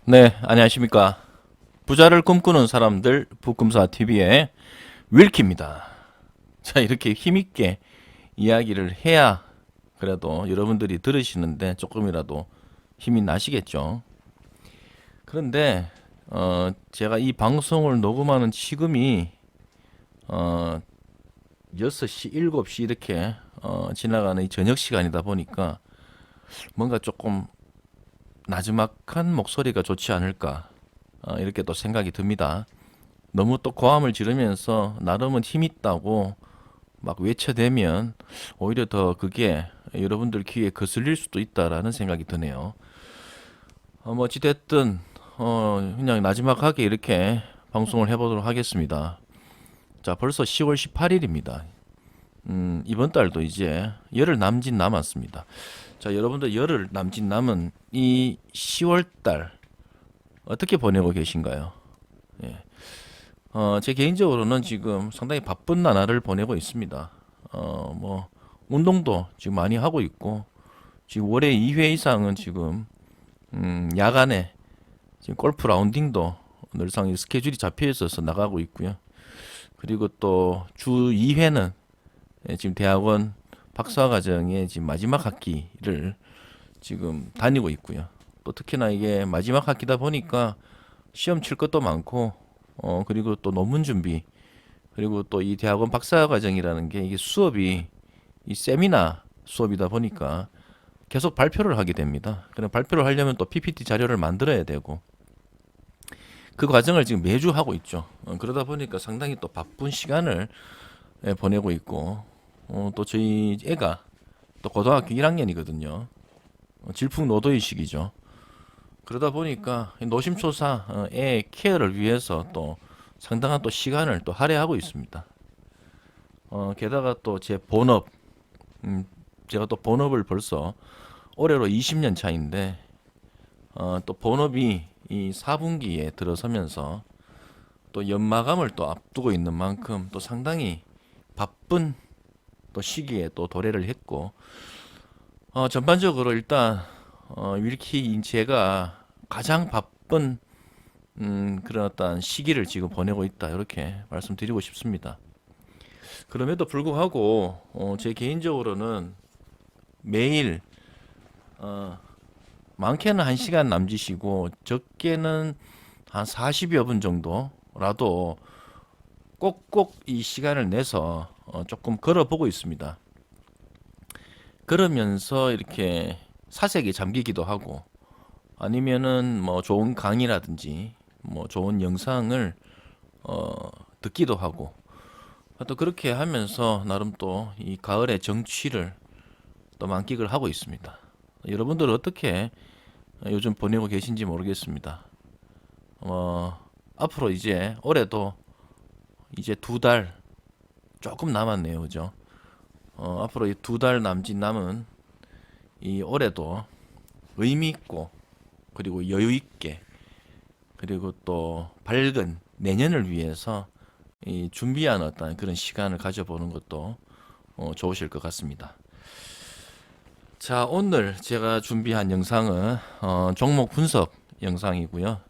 네, 안녕하십니까. 부자를 꿈꾸는 사람들 북금사 TV의 윌키입니다. 자, 이렇게 힘있게 이야기를 해야 그래도 여러분들이 들으시는데 조금이라도 힘이 나시겠죠. 그런데 제가 이 방송을 녹음하는 지금이 어, 6시, 7시 이렇게 지나가는 이 저녁 시간이다 보니까 뭔가 조금 나지막한 목소리가 좋지 않을까 이렇게 또 생각이 듭니다. 너무 또 고함을 지르면서 나름은 힘 있다고 막 외쳐대면 오히려 더 그게 여러분들 귀에 거슬릴 수도 있다라는 생각이 드네요. 뭐 어찌됐든 그냥 나지막하게 이렇게 방송을 해보도록 하겠습니다. 자, 벌써 10월 18일입니다. 이번 달도 이제 열흘 남짓 남았습니다. 자, 여러분들 열흘 남짓 남은 이 10월 달 어떻게 보내고 계신가요? 예. 제 개인적으로는 지금 상당히 바쁜 나날을 보내고 있습니다. 뭐, 운동도 지금 많이 하고 있고, 지금 월에 2회 이상은 지금, 야간에 지금 골프 라운딩도 늘상 이 스케줄이 잡혀 있어서 나가고 있고요. 그리고 또 주 2회는 지금 대학원 박사 과정의 지금 마지막 학기를 지금 다니고 있고요. 또 특히나 이게 마지막 학기다 보니까 시험 칠 것도 많고, 그리고 또 논문 준비, 그리고 또 이 대학원 박사 과정이라는 게 이게 수업이 이 세미나 수업이다 보니까 계속 발표를 하게 됩니다. 그럼 발표를 하려면 또 PPT 자료를 만들어야 되고 그 과정을 지금 매주 하고 있죠. 그러다 보니까 상당히 또 바쁜 시간을 보내고 있고 또 저희 애가 또 고등학교 1학년이거든요. 질풍노도의 시기죠. 그러다 보니까 노심초사 애 케어를 위해서 또 상당한 또 시간을 또 할애하고 있습니다. 게다가 또 제 본업, 제가 또 본업을 벌써 올해로 20년 차인데, 또 본업이 이 4분기에 들어서면서 또 연마감을 또 앞두고 있는 만큼 또 상당히 바쁜 또 시기에 또 도래를 했고, 전반적으로 일단, 윌키 제가 가장 바쁜, 그런 어떤 시기를 지금 보내고 있다. 이렇게 말씀드리고 싶습니다. 그럼에도 불구하고, 제 개인적으로는 매일 어, 많게는 1시간 남짓이고 적게는 한 40여 분 정도라도 꼭꼭 이 시간을 내서 조금 걸어보고 있습니다. 그러면서 이렇게 사색에 잠기기도 하고 아니면은 뭐 좋은 강의라든지 뭐 좋은 영상을 듣기도 하고 또 그렇게 하면서 나름 또 이 가을의 정취를 또 만끽을 하고 있습니다. 여러분들 어떻게 요즘 보내고 계신지 모르겠습니다. 앞으로 이제 올해도 이제 2달 조금 남았네요, 그죠? 앞으로 이 2달 남짓 남은 이 올해도 의미 있고 그리고 여유 있게 그리고 또 밝은 내년을 위해서 이 준비한 어떤 그런 시간을 가져보는 것도 좋으실 것 같습니다. 자, 오늘 제가 준비한 영상은 종목 분석 영상이고요.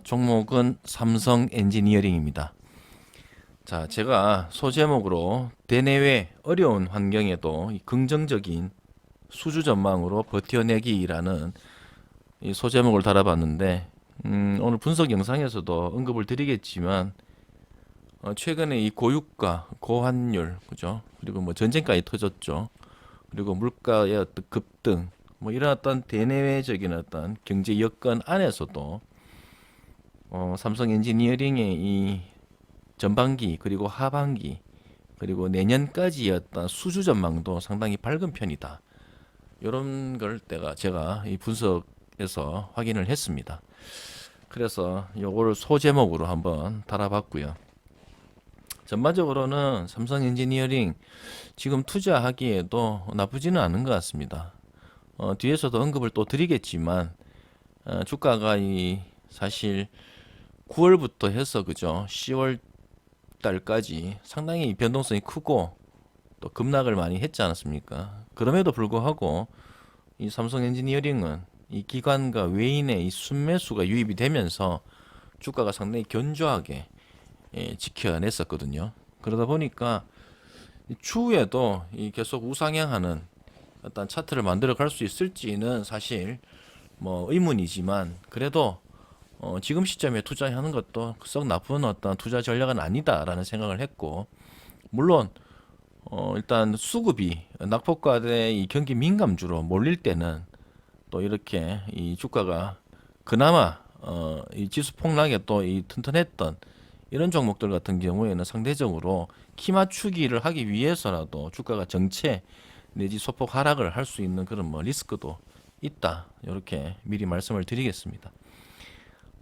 종목은 삼성 엔지니어링입니다. 자, 제가 소제목으로 대내외 어려운 환경에도 이 긍정적인 수주 전망으로 버텨내기라는 이 소제목을 달아봤는데, 오늘 분석 영상에서도 언급을 드리겠지만, 최근에 이 고유가, 고환율, 그죠? 그리고 뭐 전쟁까지 터졌죠. 그리고 물가의 어떤 급등, 뭐 이런 어떤 대내외적인 어떤 경제 여건 안에서도 삼성 엔지니어링의 이 전반기 그리고 하반기 그리고 내년까지의 어떤 수주 전망도 상당히 밝은 편이다. 이런 걸 제가 이 분석에서 확인을 했습니다. 그래서 요거를 소제목으로 한번 달아봤고요. 전반적으로는 삼성 엔지니어링 지금 투자하기에도 나쁘지는 않은 것 같습니다. 뒤에서도 언급을 또 드리겠지만 주가가 이 사실 9월부터 해서 그죠 10월 달까지 상당히 변동성이 크고 또 급락을 많이 했지 않았습니까? 그럼에도 불구하고 이 삼성 엔지니어링은 이 기관과 외인의 이 순매수가 유입이 되면서 주가가 상당히 견조하게 지켜냈었거든요. 그러다 보니까 추후에도 이 계속 우상향하는 어떤 차트를 만들어 갈 수 있을지는 사실 뭐 의문이지만, 그래도 지금 시점에 투자하는 것도 썩 나쁜 어떤 투자 전략은 아니다라는 생각을 했고, 물론 일단 수급이 낙폭과대 이 경기 민감주로 몰릴 때는 또 이렇게 이 주가가 그나마 이 지수 폭락에 또 이 튼튼했던 이런 종목들 같은 경우에는 상대적으로 키 맞추기를 하기 위해서라도 주가가 정체 내지 소폭 하락을 할 수 있는 그런 뭐 리스크도 있다. 이렇게 미리 말씀을 드리겠습니다.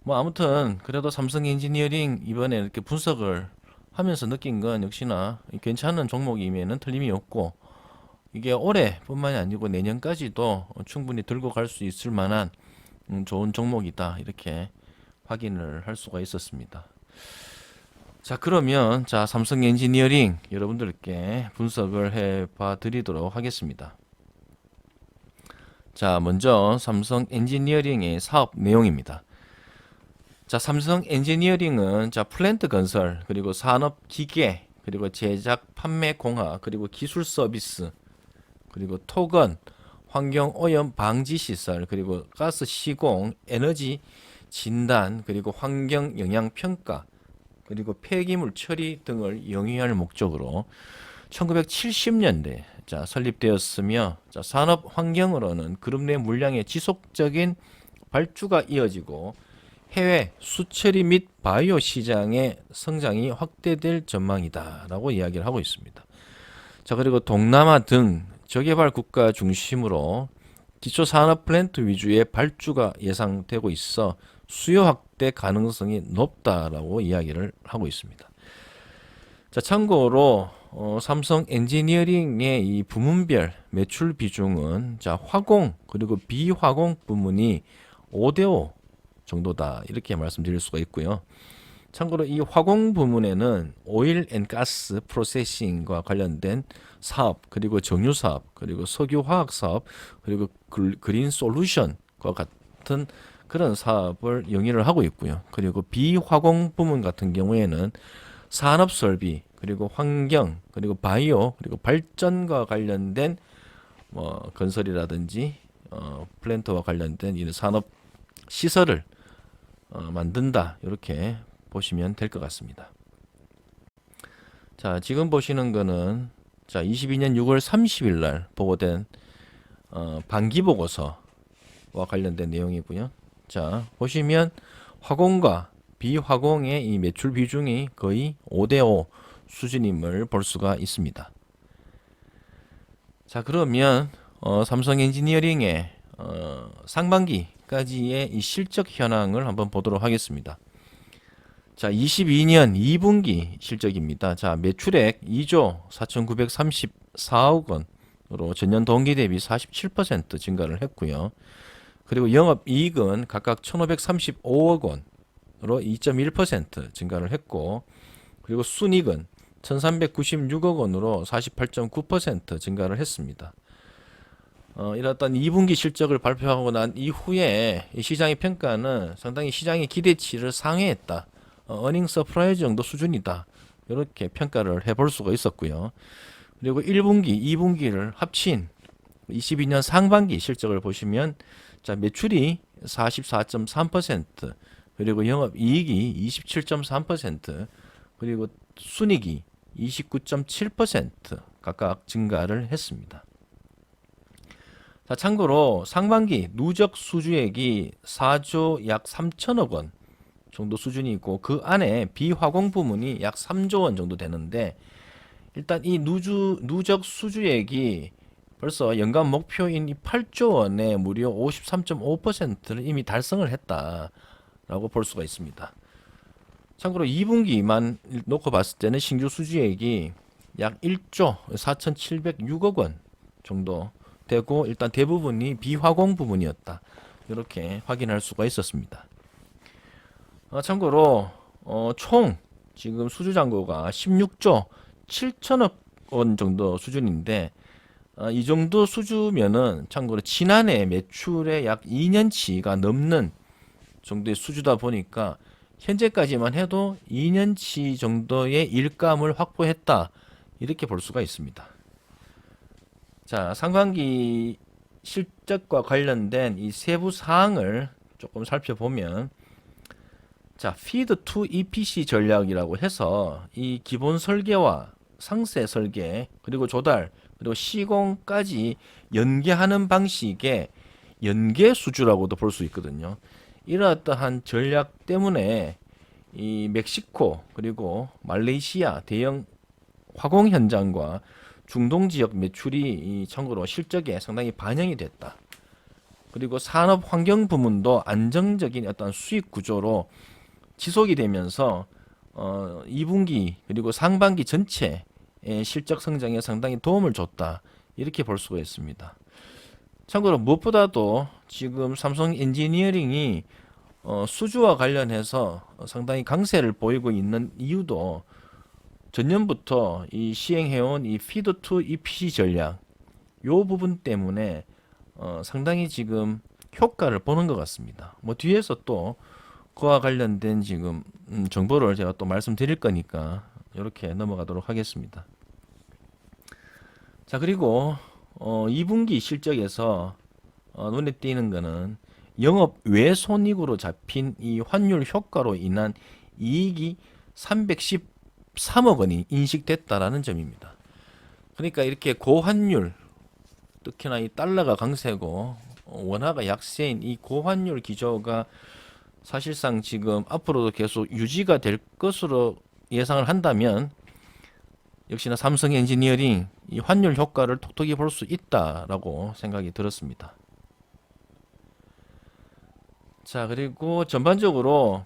뭐 아무튼 그래도 삼성 엔지니어링 이번에 이렇게 분석을 하면서 느낀 건 역시나 괜찮은 종목임에는 틀림이 없고, 이게 올해뿐만이 아니고 내년까지도 충분히 들고 갈 수 있을 만한 좋은 종목이다, 이렇게 확인을 할 수가 있었습니다. 자, 그러면 삼성 엔지니어링 여러분들께 분석을 해봐 드리도록 하겠습니다. 자, 먼저 삼성 엔지니어링의 사업 내용입니다. 자, 삼성 엔지니어링은 플랜트 건설, 그리고 산업 기계, 그리고 제작, 판매 공학, 그리고 기술 서비스, 그리고 토건, 환경 오염 방지 시설, 그리고 가스 시공, 에너지 진단, 그리고 환경 영향 평가, 그리고 폐기물 처리 등을 영위할 목적으로 1970년대 설립되었으며, 산업 환경으로는 그룹 내 물량의 지속적인 발주가 이어지고 해외 수처리 및 바이오 시장의 성장이 확대될 전망이다라고 이야기를 하고 있습니다. 자, 그리고 동남아 등 저개발 국가 중심으로 기초 산업 플랜트 위주의 발주가 예상되고 있어 수요 확대 가능성이 높다라고 이야기를 하고 있습니다. 자, 참고로 삼성 엔지니어링의 이 부문별 매출 비중은 화공 그리고 비화공 부문이 5대5 정도다, 이렇게 말씀드릴 수가 있고요. 참고로 이 화공 부문에는 오일 앤 가스 프로세싱과 관련된 사업, 그리고 정유 사업, 그리고 석유 화학 사업, 그리고 그린 솔루션과 같은 그런 사업을 영위를 하고 있고요. 그리고 비화공 부문 같은 경우에는 산업 설비, 그리고 환경, 그리고 바이오, 그리고 발전과 관련된 뭐 건설이라든지 플랜트와 관련된 이런 산업 시설을 만든다, 이렇게 보시면 될 것 같습니다. 자, 지금 보시는 거는 22년 6월 30일 날 보고된 반기 보고서와 관련된 내용이고요. 자, 보시면 화공과 비화공의 이 매출 비중이 거의 5대5 수준임을 볼 수가 있습니다. 자, 그러면 삼성 엔지니어링의 상반기까지의 이 실적 현황을 한번 보도록 하겠습니다. 자, 22년 2분기 실적입니다. 자, 매출액 2조 4,934억 원으로 전년 동기 대비 47% 증가를 했고요. 그리고 영업이익은 각각 1,535억 원으로 2.1% 증가를 했고, 그리고 순이익은 1,396억 원으로 48.9% 증가를 했습니다. 이렇던 2분기 실적을 발표하고 난 이후에 시장의 평가는 상당히 시장의 기대치를 상회했다, 어닝 서프라이즈 정도 수준이다, 이렇게 평가를 해볼 수가 있었고요. 그리고 1분기, 2분기를 합친 22년 상반기 실적을 보시면 매출이 44.3%, 그리고 영업이익이 27.3%, 그리고 순이익이 29.7% 각각 증가를 했습니다. 자, 참고로 상반기 누적 수주액이 4조 약 3천억 원 정도 수준이고, 그 안에 비화공 부문이 약 3조 원 정도 되는데, 일단 이 누적 수주액이 벌써 연간 목표인 이 8조 원에 무려 53.5%를 이미 달성을 했다라고 볼 수가 있습니다. 참고로 2분기만 놓고 봤을 때는 신규 수주액이 약 1조 4,706억 원 정도 되고, 일단 대부분이 비화공 부분이었다, 이렇게 확인할 수가 있었습니다. 참고로 총 지금 수주 잔고가 16조 7천억 원 정도 수준인데, 이 정도 수주면은 참고로 지난해 매출의 약 2년치가 넘는 정도의 수주다 보니까 현재까지만 해도 2년치 정도의 일감을 확보했다. 이렇게 볼 수가 있습니다. 자, 상반기 실적과 관련된 이 세부 사항을 조금 살펴보면, 자, feed to EPC 전략이라고 해서 이 기본 설계와 상세 설계, 그리고 조달, 그리고 시공까지 연계하는 방식의 연계 수주라고도 볼 수 있거든요. 이러한 전략 때문에 이 멕시코 그리고 말레이시아 대형 화공 현장과 중동 지역 매출이 참고로 실적에 상당히 반영이 됐다. 그리고 산업 환경 부문도 안정적인 어떤 수익 구조로 지속이 되면서 2분기 그리고 상반기 전체의 실적 성장에 상당히 도움을 줬다. 이렇게 볼 수가 있습니다. 참고로 무엇보다도 지금 삼성 엔지니어링이 수주와 관련해서 상당히 강세를 보이고 있는 이유도 전년부터 이 시행해온 이 피드 투 EPC 전략 요 부분 때문에 상당히 지금 효과를 보는 것 같습니다. 뭐 뒤에서 또 그와 관련된 지금 정보를 제가 또 말씀드릴 거니까 이렇게 넘어가도록 하겠습니다. 자, 그리고 2분기 실적에서 눈에 띄는 거는 영업 외손익으로 잡힌 이 환율 효과로 인한 이익이 313억 원이 인식됐다라는 점입니다. 그러니까 이렇게 고환율, 특히나 이 달러가 강세고 원화가 약세인 이 고환율 기조가 사실상 지금 앞으로도 계속 유지가 될 것으로 예상을 한다면 역시나 삼성 엔지니어링 이 환율 효과를 톡톡히 볼 수 있다라고 생각이 들었습니다. 자, 그리고 전반적으로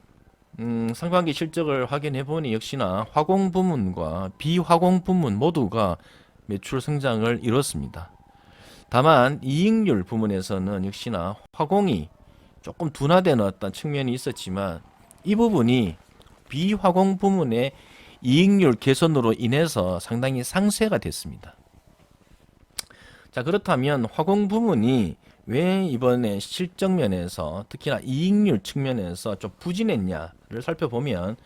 상반기 실적을 확인해 보니 역시나 화공 부문과 비화공 부문 모두가 매출 성장을 이뤘습니다. 다만 이익률 부문에서는 역시나 화공이 조금 둔화되는 어떤 측면이 있었지만 이 부분이 비화공 부문의 이익률 개선으로 인해서 상당히 상쇄가 됐습니다. 자, 그렇다면 화공 부문이 왜 이번에 실적 면에서 특히나 이익률 측면에서 좀 부진했냐를 살펴보면,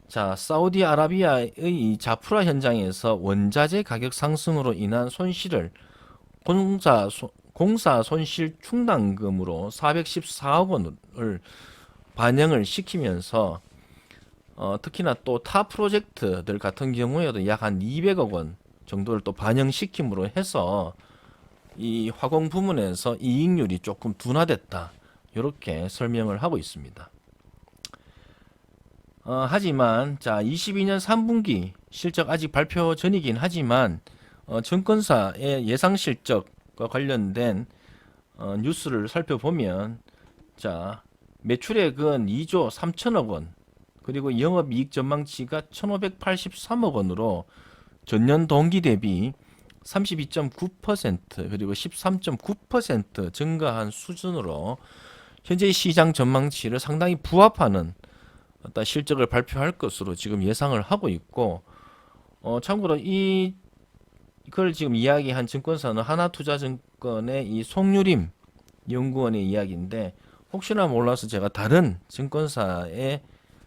자, 사우디아라비아의 이 자프라 현장에서 원자재 가격 상승으로 인한 손실을 공사 손실 충당금으로 414억 원을 반영을 시키면서 특히나 또 타 프로젝트들 같은 경우에도 약 한 200억 원 정도를 또 반영시킴으로 해서 이 화공 부문에서 이익률이 조금 둔화됐다. 이렇게 설명을 하고 있습니다. 하지만 자 22년 3분기 실적 아직 발표 전이긴 하지만 증권사의 예상 실적과 관련된 뉴스를 살펴보면, 자, 매출액은 2조 3천억 원, 그리고 영업이익 전망치가 1,583억 원으로 전년 동기 대비 32.9% 그리고 13.9% 증가한 수준으로 현재 시장 전망치를 상당히 부합하는 어떤 실적을 발표할 것으로 지금 예상을 하고 있고, 참고로 이걸 지금 이야기한 증권사는 하나투자증권의 이 송유림 연구원의 이야기인데, 혹시나 몰라서 제가 다른 증권사의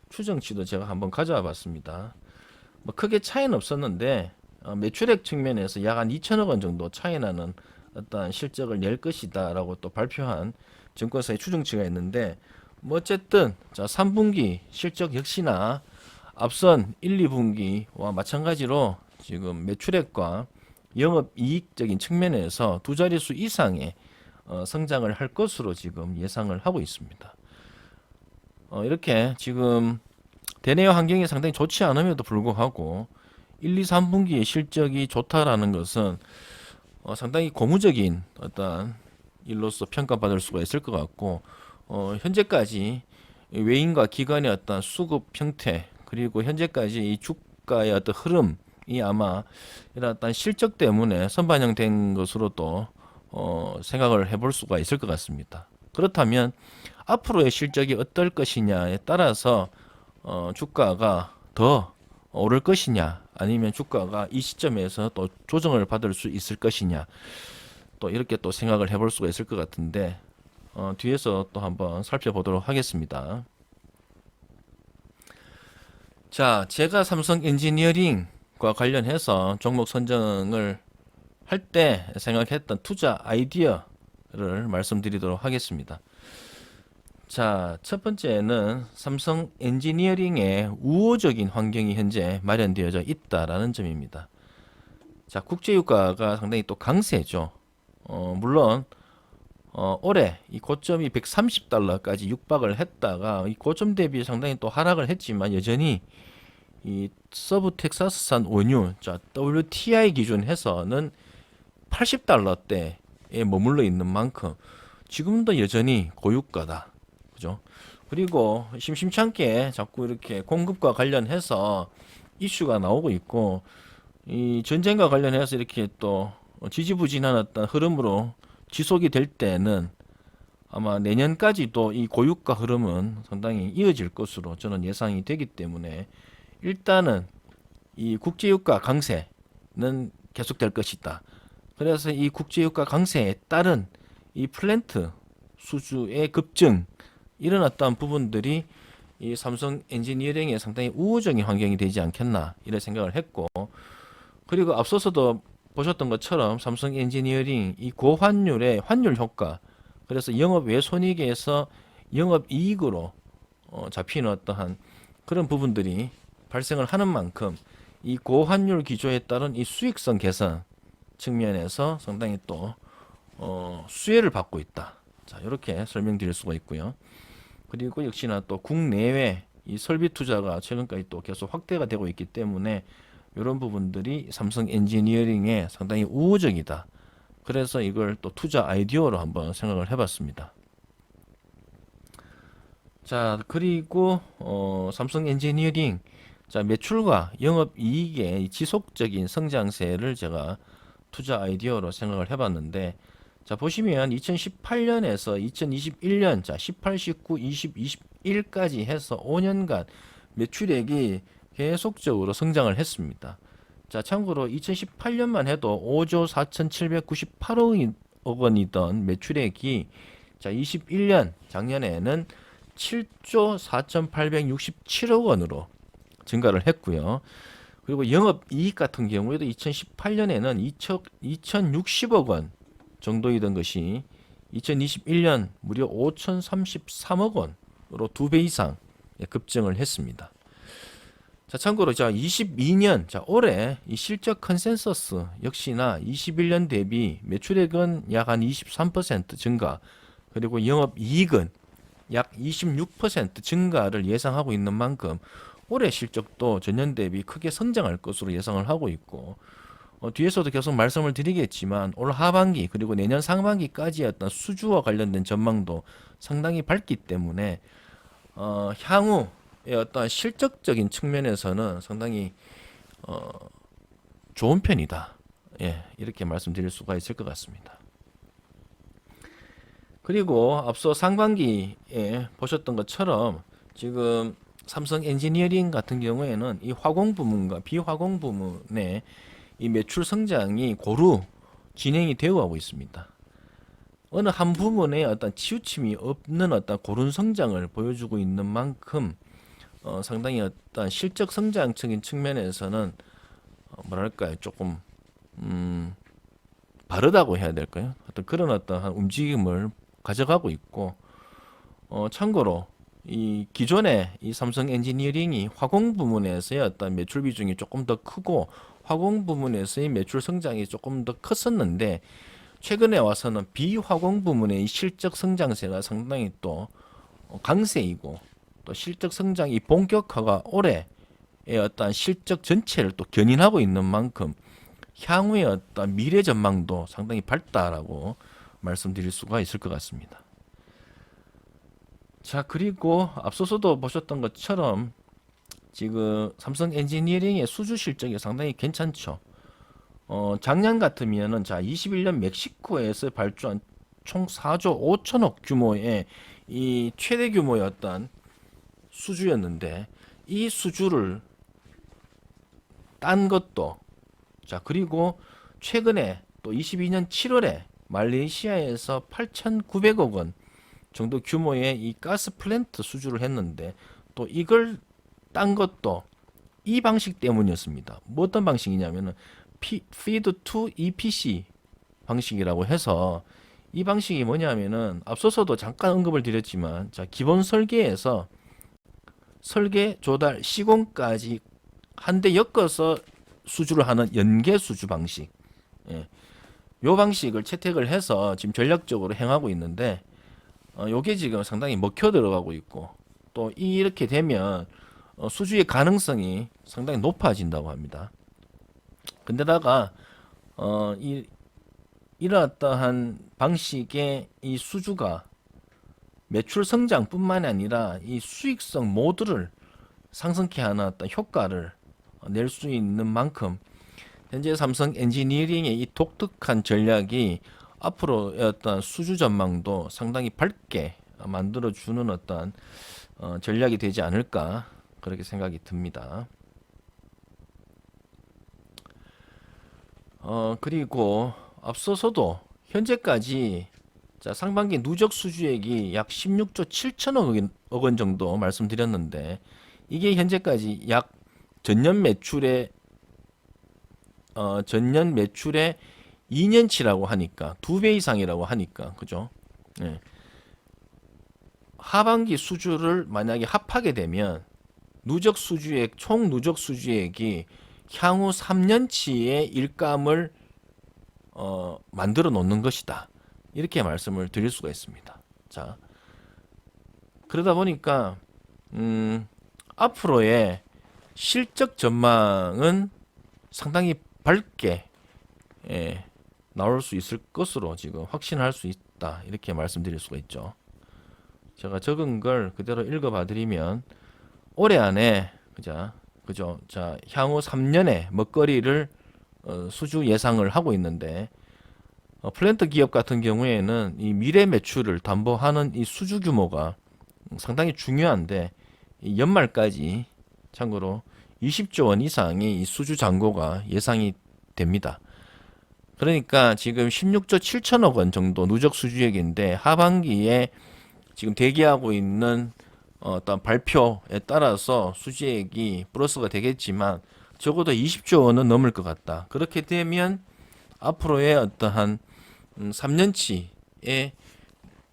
추정치도 제가 한번 가져와 봤습니다. 뭐 크게 차이는 없었는데 매출액 측면에서 약 한 2천억 원 정도 차이 나는 어떤 실적을 낼 것이다라고 또 발표한 증권사의 추정치가 있는데, 뭐 어쨌든 자 3분기 실적 역시나 앞선 1, 2분기와 마찬가지로 지금 매출액과 영업이익적인 측면에서 두 자릿수 이상의 성장을 할 것으로 지금 예상을 하고 있습니다. 이렇게 지금 대내 환경이 상당히 좋지 않음에도 불구하고 1, 2, 3분기의 실적이 좋다라는 것은 상당히 고무적인 어떤 일로서 평가받을 수가 있을 것 같고, 현재까지 외인과 기관의 어떤 수급 형태, 그리고 현재까지 이 주가의 어떤 흐름이 아마 이런 어떤 실적 때문에 선반영된 것으로도 생각을 해볼 수가 있을 것 같습니다. 그렇다면 앞으로의 실적이 어떨 것이냐에 따라서 주가가 더 오를 것이냐, 아니면 주가가 이 시점에서 또 조정을 받을 수 있을 것이냐, 또 이렇게 또 생각을 해볼 수가 있을 것 같은데, 뒤에서 또 한번 살펴보도록 하겠습니다. 자, 제가 삼성 엔지니어링과 관련해서 종목 선정을 할 때 생각했던 투자 아이디어를 말씀드리도록 하겠습니다. 자, 첫 번째는 삼성 엔지니어링의 우호적인 환경이 현재 마련되어져 있다라는 점입니다. 자, 국제유가가 상당히 또 강세죠. 물론 올해 이 고점이 130달러까지 육박을 했다가 이 고점 대비 상당히 또 하락을 했지만 여전히 이 서부 텍사스산 원유, 자, WTI 기준 해서는 80달러대에 머물러 있는 만큼 지금도 여전히 고유가다. 그죠? 그리고 심심치 않게 자꾸 이렇게 공급과 관련해서 이슈가 나오고 있고, 이 전쟁과 관련해서 이렇게 또 지지부진한 어떤 흐름으로 지속이 될 때는 아마 내년까지도 이 고유가 흐름은 상당히 이어질 것으로 저는 예상이 되기 때문에 일단은 이 국제유가 강세는 계속될 것이다. 그래서 이 국제유가 강세에 따른 이 플랜트 수주의 급증, 이런 어떤 부분들이 이 삼성 엔지니어링에 상당히 우호적인 환경이 되지 않겠나 이런 생각을 했고, 그리고 앞서서도 보셨던 것처럼 삼성 엔지니어링 이 고환율의 환율 효과, 그래서 영업 외손익에서 영업 이익으로 잡히는 어떠한 그런 부분들이 발생을 하는 만큼 이 고환율 기조에 따른 이 수익성 개선 측면에서 상당히 또 수혜를 받고 있다. 자, 이렇게 설명드릴 수가 있고요. 그리고 역시나 또 국내외 이 설비 투자가 최근까지 또 계속 확대가 되고 있기 때문에 이런 부분들이 삼성 엔지니어링에 상당히 우호적이다. 그래서 이걸 또 투자 아이디어로 한번 생각을 해봤습니다. 자, 그리고 삼성 엔지니어링, 자, 매출과 영업 이익의 지속적인 성장세를 제가 투자 아이디어로 생각을 해봤는데, 자, 보시면 2018년에서 2021년, 자, 18, 19, 20, 21까지 해서 5년간 매출액이 계속적으로 성장을 했습니다. 자, 참고로 2018년만 해도 5조 4,798억 원이던 매출액이, 자, 21년 작년에는 7조 4,867억 원으로 증가를 했고요. 그리고 영업 이익 같은 경우에도 2018년에는 2,060억 원 정도이던 것이 2021년 무려 5,033억 원으로 2배 이상 급증을 했습니다. 자, 참고로 자 22년, 자, 올해 이 실적 컨센서스 역시나 21년 대비 매출액은 약 한 23% 증가, 그리고 영업 이익은 약 26% 증가를 예상하고 있는 만큼 올해 실적도 전년 대비 크게 성장할 것으로 예상을 하고 있고, 뒤에서도 계속 말씀을 드리겠지만 올 하반기 그리고 내년 상반기까지의 어떤 수주와 관련된 전망도 상당히 밝기 때문에 향후의 어떤 실적적인 측면에서는 상당히 좋은 편이다. 예, 이렇게 말씀드릴 수가 있을 것 같습니다. 그리고 앞서 상반기에 보셨던 것처럼 지금 삼성 엔지니어링 같은 경우에는 이 화공 부문과 비화공 부문의 이 매출 성장이 고루 진행이 되어 가고 있습니다. 어느 한 부분에 어떤 치우침이 없는 어떤 고른 성장을 보여주고 있는 만큼 상당히 어떤 실적 성장적인 측면에서는 뭐랄까요, 조금 바르다고 해야 될까요? 어떤 그런 어떤 움직임을 가져가고 있고, 참고로 이 기존에 이 삼성 엔지니어링이 화공 부문에서의 어떤 매출 비중이 조금 더 크고 화공 부문에서의 매출 성장이 조금 더 컸었는데, 최근에 와서는 비화공 부문의 실적 성장세가 상당히 또 강세이고, 또 실적 성장이 본격화가 올해의 어떤 실적 전체를 또 견인하고 있는 만큼 향후의 어떤 미래 전망도 상당히 밝다라고 말씀드릴 수가 있을 것 같습니다. 자, 그리고 앞서서도 보셨던 것처럼 지금 삼성 엔지니어링의 수주 실적이 상당히 괜찮죠. 작년 같으면은 자 21년 멕시코에서 발주한 총 4조 5천억 규모의 이 최대 규모의 어떤 수주였는데, 이 수주를 딴 것도 자 그리고 최근에 또 22년 7월에 말레이시아에서 8,900억 원 정도 규모의 이 가스 플랜트 수주를 했는데 또 이걸 딴 것도 이 방식 때문이었습니다. 뭐 어떤 방식이냐면은 feed to EPC 방식이라고 해서 이 방식이 뭐냐면은 앞서서도 잠깐 언급을 드렸지만 자 기본 설계에서 설계, 조달, 시공까지 한데 엮어서 수주를 하는 연계 수주 방식. 예. 요 방식을 채택을 해서 지금 전략적으로 행하고 있는데 요게 지금 상당히 먹혀 들어가고 있고 또 이렇게 되면 수주의 가능성이 상당히 높아진다고 합니다. 근데다가 이런 어떠한 방식의 이 수주가 매출 성장뿐만이 아니라 이 수익성 모두를 상승케 하는 어떤 효과를 낼 수 있는 만큼 현재 삼성 엔지니어링의 이 독특한 전략이 앞으로의 어떤 수주 전망도 상당히 밝게 만들어주는 어떤 전략이 되지 않을까 그렇게 생각이 듭니다. 그리고 앞서서도 현재까지 자, 상반기 누적 수주액이 약 16조 7천억 원 정도 말씀드렸는데 이게 현재까지 약 전년 매출의 2년치라고 하니까 2배 이상이라고 하니까 그죠? 예. 하반기 수주를 만약에 합하게 되면 누적 수주액 총 누적 수주액이 향후 3년치의 일감을 만들어 놓는 것이다. 이렇게 말씀을 드릴 수가 있습니다. 자, 그러다 보니까 앞으로의 실적 전망은 상당히 밝게 나올 수 있을 것으로 지금 확신할 수 있다. 이렇게 말씀드릴 수가 있죠. 제가 적은 걸 그대로 읽어봐 드리면 올해 안에 그죠? 자, 향후 3년의 먹거리를 수주 예상을 하고 있는데 플랜트 기업 같은 경우에는 이 미래 매출을 담보하는 이 수주 규모가 상당히 중요한데 이 연말까지 참고로 20조 원 이상의 이 수주 잔고가 예상이 됩니다. 그러니까 지금 16조 7천억 원 정도 누적 수주액인데 하반기에 지금 대기하고 있는 어떤 발표에 따라서 수주액이 플러스가 되겠지만 적어도 20조 원은 넘을 것 같다. 그렇게 되면 앞으로의 어떠한 3년치의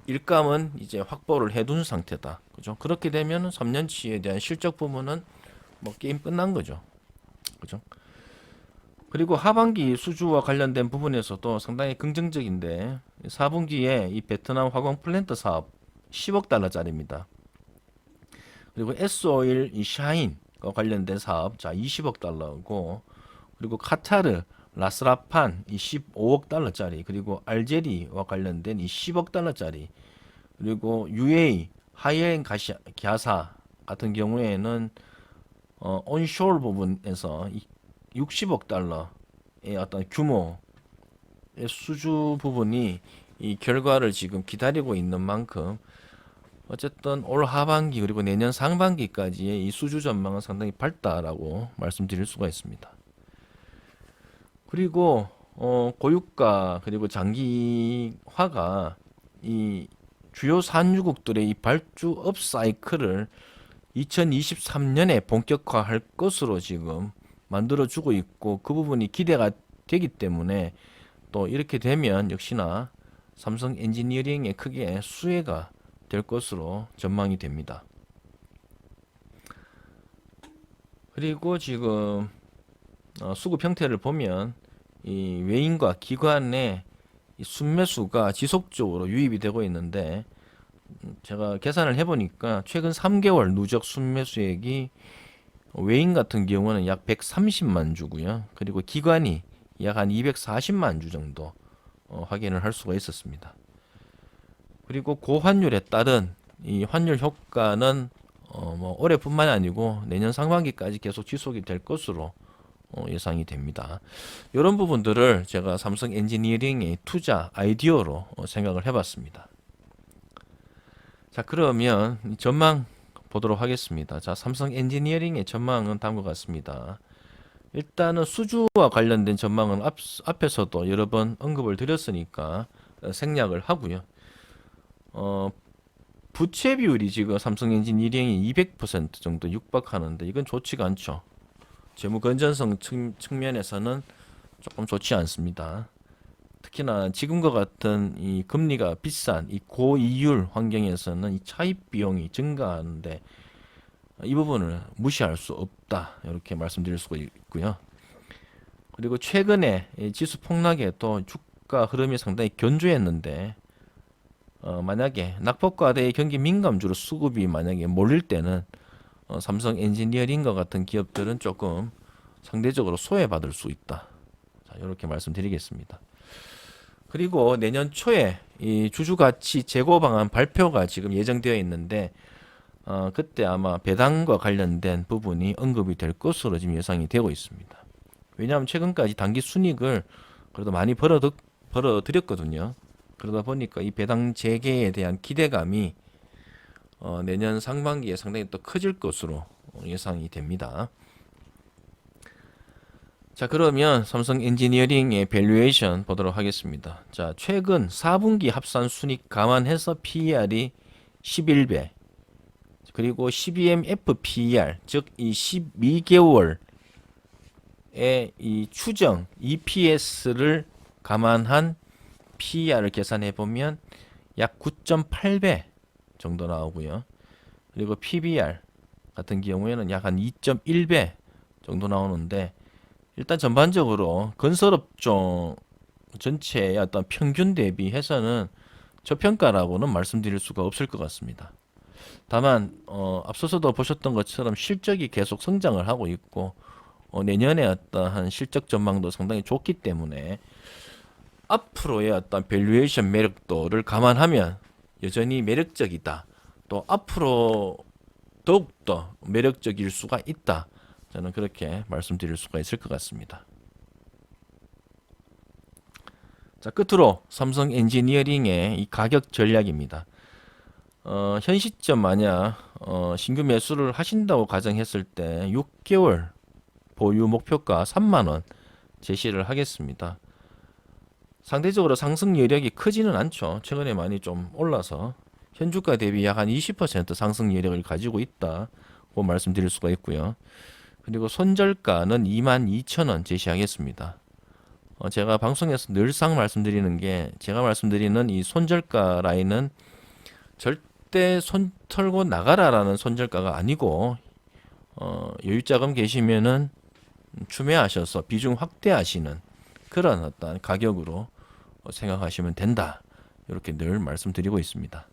일감은 이제 확보를 해둔 상태다. 그죠? 그렇게 되면 3년치에 대한 실적 부분은 뭐 게임 끝난 거죠. 그죠? 그리고 하반기 수주와 관련된 부분에서도 상당히 긍정적인데 4분기에 이 베트남 화공 플랜트 사업 10억 달러짜리입니다. 그리고 S-오일 이 샤인과 관련된 사업 자 20억 달러고 그리고 카타르 라스라판 이 15억 달러짜리 그리고 알제리와 관련된 이 10억 달러짜리 그리고 UAE 하이엔 기아사 같은 경우에는 온쇼어 부분에서 60억 달러의 어떤 규모의 수주 부분이 이 결과를 지금 기다리고 있는 만큼 어쨌든 올 하반기 그리고 내년 상반기까지의 이 수주 전망은 상당히 밝다라고 말씀드릴 수가 있습니다. 그리고 고유가 그리고 장기화가 이 주요 산유국들의 이 발주 업사이클을 2023년에 본격화할 것으로 지금 만들어주고 있고 그 부분이 기대가 되기 때문에 또 이렇게 되면 역시나 삼성 엔지니어링의 크게 수혜가 될 것으로 전망이 됩니다. 그리고 지금 수급 형태를 보면 이 외인과 기관의 이 순매수가 지속적으로 유입이 되고 있는데 제가 계산을 해보니까 최근 3개월 누적 순매수액이 외인 같은 경우는 약 130만 주고요. 그리고 기관이 약 한 240만 주 정도 확인을 할 수가 있었습니다. 그리고 고환율에 따른 이 환율 효과는 뭐 올해뿐만 아니고 내년 상반기까지 계속 지속이 될 것으로 예상이 됩니다. 이런 부분들을 제가 삼성 엔지니어링의 투자 아이디어로 생각을 해봤습니다. 자, 그러면 전망 보도록 하겠습니다. 자, 삼성 엔지니어링의 전망은 다음과 같습니다. 일단은 수주와 관련된 전망은 앞에서도 여러 번 언급을 드렸으니까 생략을 하고요. 어, 부채 비율이 지금 삼성 엔지니어링이 200% 정도 육박하는데 이건 좋지가 않죠. 재무 건전성 측면에서는 조금 좋지 않습니다. 특히나 지금과 같은 이 금리가 비싼 이 고이율 환경에서는 이 차입 비용이 증가하는데 이 부분을 무시할 수 없다. 이렇게 말씀드릴 수가 있고요. 그리고 최근에 이 지수 폭락에 또 주가 흐름이 상당히 견조했는데 만약에 낙폭과대의 경기 민감주로 수급이 만약에 몰릴 때는 삼성 엔지니어링과 같은 기업들은 조금 상대적으로 소외받을 수 있다. 자, 이렇게 말씀드리겠습니다. 그리고 내년 초에 이 주주가치 재고 방안 발표가 지금 예정되어 있는데 그때 아마 배당과 관련된 부분이 언급이 될 것으로 지금 예상이 되고 있습니다. 왜냐하면 최근까지 단기 순이익을 그래도 많이 벌어들였거든요. 그러다 보니까 이 배당 재개에 대한 기대감이 내년 상반기에 상당히 또 커질 것으로 예상이 됩니다. 자, 그러면 삼성 엔지니어링의 밸류에이션 보도록 하겠습니다. 자, 최근 4분기 합산 순이익 감안해서 PER이 11배, 그리고 12MF PER, 즉 이 12개월의 이 추정 EPS를 감안한 PER을 계산해 보면 약 9.8배 정도 나오고요. 그리고 PBR 같은 경우에는 약 한 2.1배 정도 나오는데 일단 전반적으로 건설업종 전체의 어떤 평균 대비해서는 저평가라고는 말씀드릴 수가 없을 것 같습니다. 다만 앞서서도 보셨던 것처럼 실적이 계속 성장을 하고 있고 내년에 어떠한 실적 전망도 상당히 좋기 때문에 앞으로의 어떤 밸류에이션 매력도를 감안하면 여전히 매력적이다. 또 앞으로 더욱더 매력적일 수가 있다. 저는 그렇게 말씀드릴 수가 있을 것 같습니다. 자, 끝으로 삼성 엔지니어링의 이 가격 전략입니다. 현 시점 만약 신규 매수를 하신다고 가정했을 때 6개월 보유 목표가 3만 원 제시를 하겠습니다. 상대적으로 상승 여력이 크지는 않죠. 최근에 많이 좀 올라서 현주가 대비 약 한 20% 상승 여력을 가지고 있다고 말씀드릴 수가 있고요. 그리고 손절가는 22,000원 제시하겠습니다. 제가 방송에서 늘상 말씀드리는 게 제가 말씀드리는 이 손절가 라인은 절대 손 털고 나가라라는 손절가가 아니고 여유자금 계시면은 추매하셔서 비중 확대하시는 그런 어떤 가격으로 생각하시면 된다. 이렇게 늘 말씀드리고 있습니다.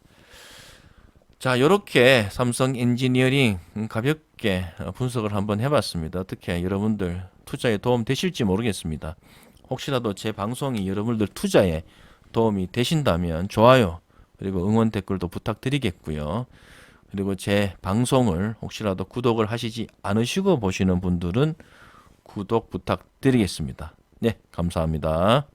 자, 이렇게 삼성 엔지니어링 가볍게 분석을 한번 해봤습니다. 어떻게 여러분들 투자에 도움 되실지 모르겠습니다. 혹시라도 제 방송이 여러분들 투자에 도움이 되신다면 좋아요 그리고 응원 댓글도 부탁드리겠고요. 그리고 제 방송을 혹시라도 구독을 하시지 않으시고 보시는 분들은 구독 부탁드리겠습니다. 네, 감사합니다.